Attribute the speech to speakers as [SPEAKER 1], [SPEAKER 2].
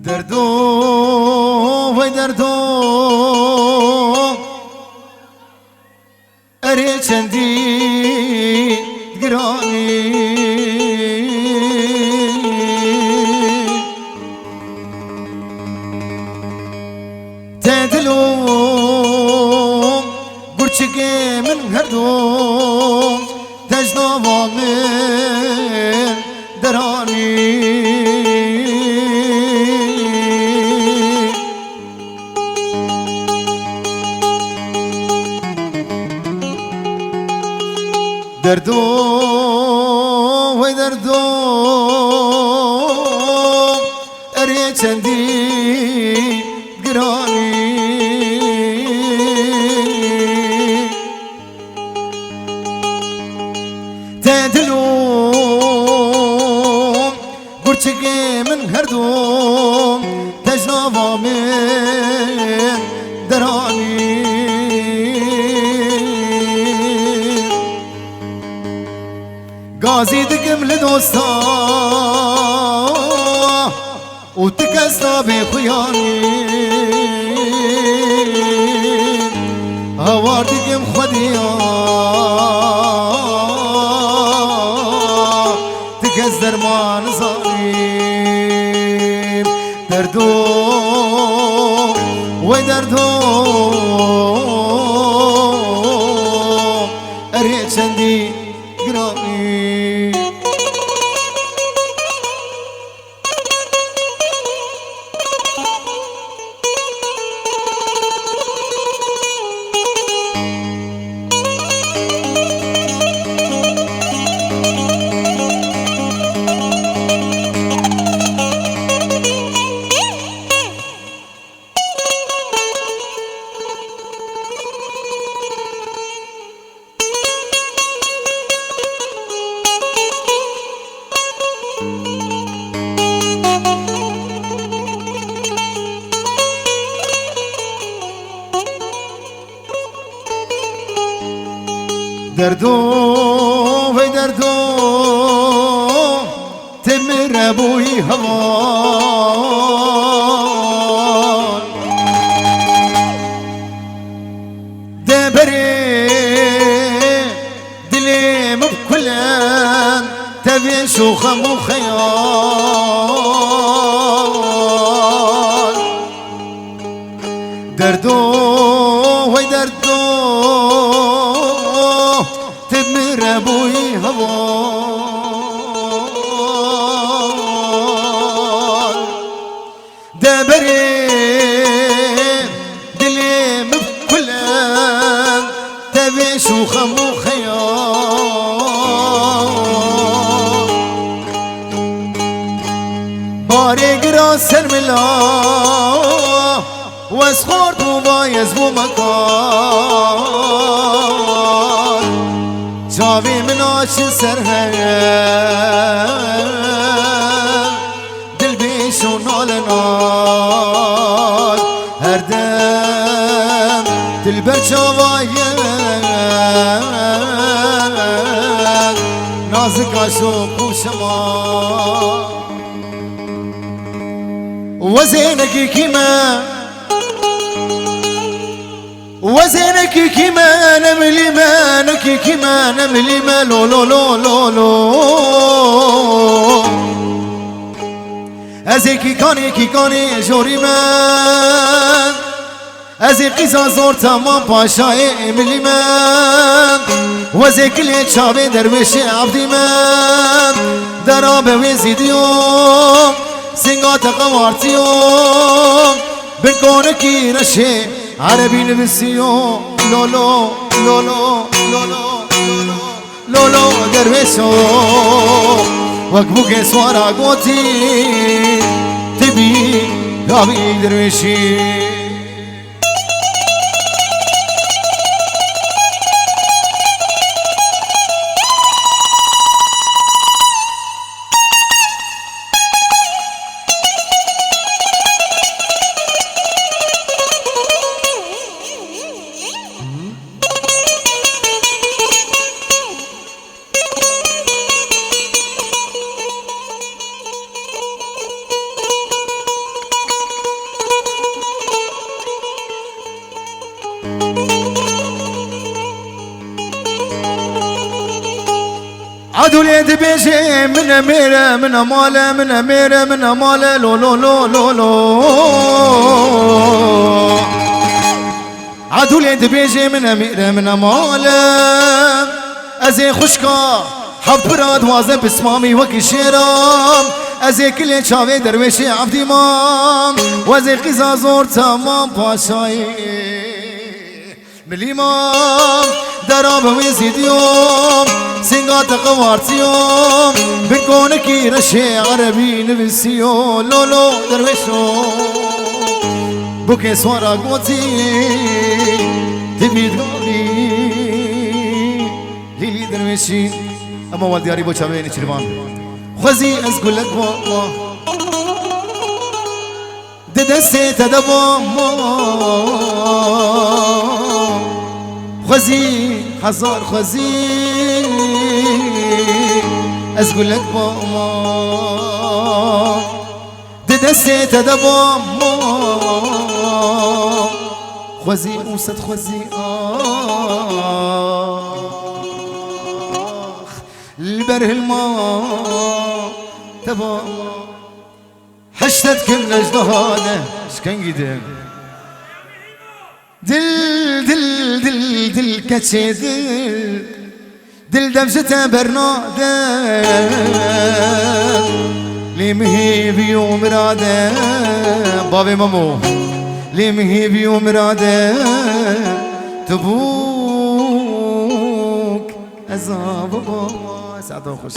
[SPEAKER 1] دردو وای دردو اری چندی گرانی تدلو برچگه من هردو تجنوا من درانی دردو وای دردو اری چندی گرانی تدلو برچگه من هردو تجنوا من درانی غازی دکم لدوستا و تکستا بخیانی هوار دکم خودیا تکس درمان زانیم دردو وی دردو اری چندی گرانی دردو وی دردو تمر بوی هوان دبری دلی مبکلن تبی شوخم و خیال دردو وی دردو تمر بوی هوان دبری دلی مبکلن تبی شوخم و خیال باری گرا سرملا وز خورد و بایز بو مکان جاوی من آچین سر ہے دل بیش و نال نال هر دم دل بر جاوای نازک آشو پوشما وزینکی کیمه وزنك كما نملي مانك كما نملي ما لو لو لو لو لو ازيكي كاني جوري من ازيكي زور تمام پاشای املی من وزيكي اللي چاوه درویش عبدی من درابه وزیدیوم سنگات قوارتیوم بنکونکی رشه عربي نبسيو لولو لولو لولو لولو درويشو وقبوك سوارا قوتي تبي غابي درويشي عدو اليد بيجي من أميرة من أمالة من أميرة من أمالة لو لو لو لو لو عدو اليد بيجي من أميرة من أمالة أزي خشكا حب براد وازن بسمامي وكي شيرام أزي كل شاوي درويشي عبدي مام وازي قزا زور تمام باشاي بالإمام دراب ويزيد يوم سنغات قوارت يوم بكونكي رشي عربي نفسيو لولو درويشو بوكي سوارا قوتي تبيد قولي ليلي درويشي اما والدياري بو چاويني چربان خوزي ازقول لك بابا ددسي تدبو خوزي حزار خوزي ازقول لك بابا ددسي تدبو خوزي اوسط خوزي البره الماء تبا حشتت كل اجدهاده شكن قدم دل كتشي دل دمشته برناده لي مهيب يوم راده بابي مامو لي مهيب يوم راده تبوك أزا بابا سعد خوش